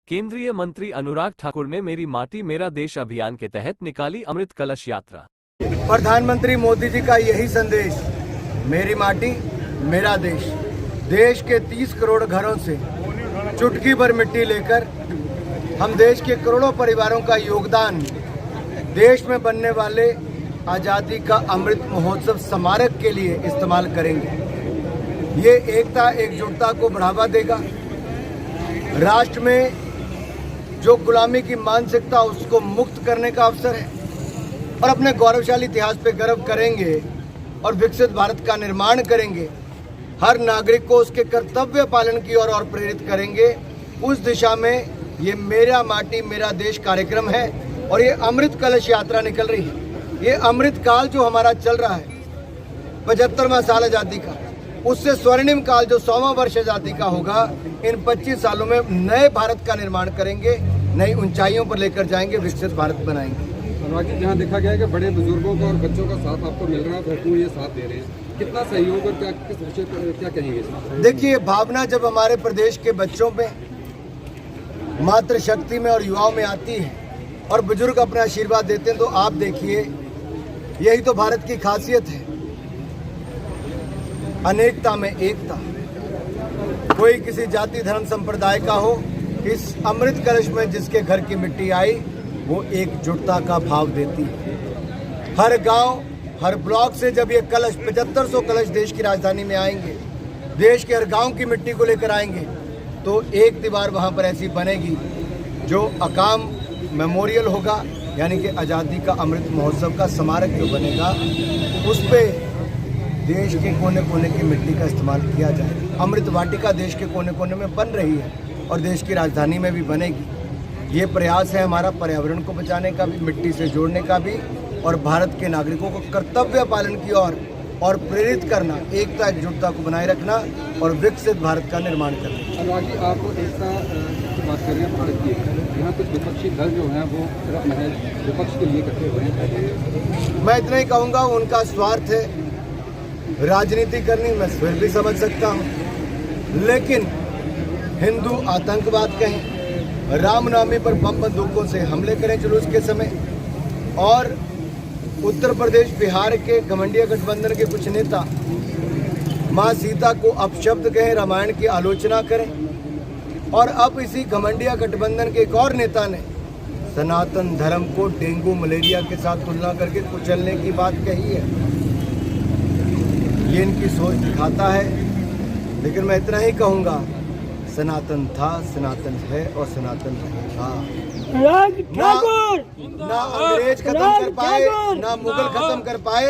केंद्रीय मंत्री अनुराग ठाकुर ने मेरी माटी मेरा देश अभियान के तहत निकाली अमृत कलश यात्रा। प्रधानमंत्री मोदी जी का यही संदेश, मेरी माटी मेरा देश। देश के 30 करोड़ घरों से चुटकी भर मिट्टी लेकर हम देश के करोड़ों परिवारों का योगदान देश में बनने वाले आज़ादी का अमृत महोत्सव स्मारक के लिए इस्तेमाल करेंगे। ये एकता एकजुटता को बढ़ावा देगा। राष्ट्र में जो गुलामी की मानसिकता उसको मुक्त करने का अवसर है और अपने गौरवशाली इतिहास पे गर्व करेंगे और विकसित भारत का निर्माण करेंगे। हर नागरिक को उसके कर्तव्य पालन की ओर और प्रेरित करेंगे। उस दिशा में ये मेरा माटी मेरा देश कार्यक्रम है और ये अमृत कलश यात्रा निकल रही है। ये अमृत काल जो हमारा चल रहा है 75वां साल आज़ादी का, उससे स्वर्णिम काल जो 100वां वर्ष आज़ादी का होगा, इन 25 सालों में नए भारत का निर्माण करेंगे, नई ऊंचाइयों पर लेकर जाएंगे, विकसित भारत बनाएंगे। बाकी जहाँ देखा गया है कि बड़े बुजुर्गों का और बच्चों का साथ आपको मिल रहा है, भरपूर ये साथ दे रहे हैं, कितना सहयोग और क्या कहेंगे? देखिए, भावना जब हमारे प्रदेश के बच्चों में, मातृशक्ति में और युवाओं में आती है और बुजुर्ग अपना आशीर्वाद देते हैं, तो आप देखिए, यही तो भारत की खासियत है, अनेकता में एकता। कोई किसी जाति धर्म संप्रदाय का हो, इस अमृत कलश में जिसके घर की मिट्टी आई वो एकजुटता का भाव देती है। हर गांव, हर ब्लॉक से जब ये कलश 7500 कलश देश की राजधानी में आएंगे, देश के हर गांव की मिट्टी को लेकर आएंगे, तो एक दीवार वहां पर ऐसी बनेगी जो अकाम मेमोरियल होगा, यानी कि आज़ादी का अमृत महोत्सव का स्मारक जो बनेगा, उस पर देश के कोने कोने की मिट्टी का इस्तेमाल किया जाए। अमृत वाटिका देश के कोने कोने में बन रही है और देश की राजधानी में भी बनेगी। ये प्रयास है हमारा पर्यावरण को बचाने का भी, मिट्टी से जोड़ने का भी, और भारत के नागरिकों को कर्तव्य पालन की ओर और प्रेरित करना, एकता एकजुटता को बनाए रखना और विकसित भारत का निर्माण करना। अनुराग जी, आप एकता की बात कर रहे हैं भारत की, यहाँ कुछ विपक्षी दल जो हैं वो विपक्ष के लिए इकट्ठे हुए हैं। मैं इतना ही कहूँगा, उनका स्वार्थ है राजनीति करनी, मैं फिर भी समझ सकता हूँ, लेकिन हिंदू आतंकवाद कहें, रामनवमी पर बम बंदूकों से हमले करें जुलूस के समय, और उत्तर प्रदेश बिहार के घमंडिया गठबंधन के कुछ नेता माँ सीता को अपशब्द कहें, रामायण की आलोचना करें, और अब इसी घमंडिया गठबंधन के एक और नेता ने सनातन धर्म को डेंगू मलेरिया के साथ तुलना करके कुचलने की बात कही है। ये इनकी सोच दिखाता है, लेकिन मैं इतना ही कहूँगा, सनातन था, सनातन है और सनातन रहेगा। ना अंग्रेज खत्म कर पाए, ना मुगल खत्म कर पाए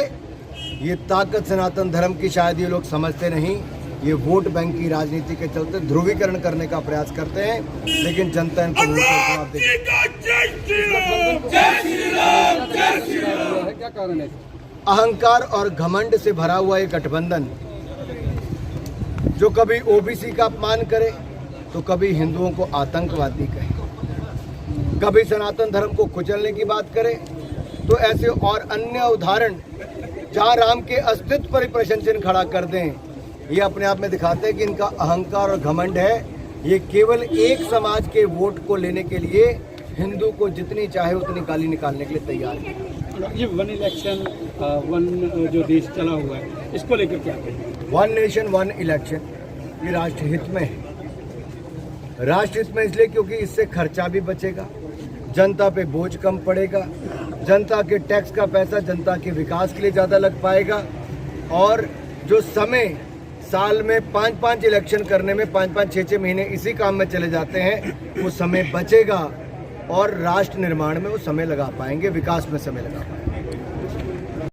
ये ताकत सनातन धर्म की। शायद ये लोग समझते नहीं, ये वोट बैंक की राजनीति के चलते ध्रुवीकरण करने का प्रयास करते हैं, लेकिन जनता इनको जवाब देगी। क्या कारण है? अहंकार और घमंड से भरा हुआ ये गठबंधन, जो कभी ओबीसी का अपमान करे तो कभी हिंदुओं को आतंकवादी कहे, कभी सनातन धर्म को कुचलने की बात करे, तो ऐसे और अन्य उदाहरण जहां राम के अस्तित्व पर प्रश्न चिन्ह खड़ा कर दें, ये अपने आप में दिखाते हैं कि इनका अहंकार और घमंड है। ये केवल एक समाज के वोट को लेने के लिए हिंदू को जितनी चाहे उतनी गाली निकालने के लिए तैयार है। ये वन इलेक्शन वन जो देश चला हुआ है, इसको लेकर क्या कहें? वन नेशन वन इलेक्शन ये राष्ट्रहित में है। राष्ट्रहित में इसलिए क्योंकि इससे खर्चा भी बचेगा, जनता पे बोझ कम पड़ेगा, जनता के टैक्स का पैसा जनता के विकास के लिए ज़्यादा लग पाएगा, और जो समय साल में 5-5 इलेक्शन करने में 5-5, 6-6 महीने इसी काम में चले जाते हैं, वो समय बचेगा और राष्ट्र निर्माण में वो समय लगा पाएंगे, विकास में समय लगा पाएंगे।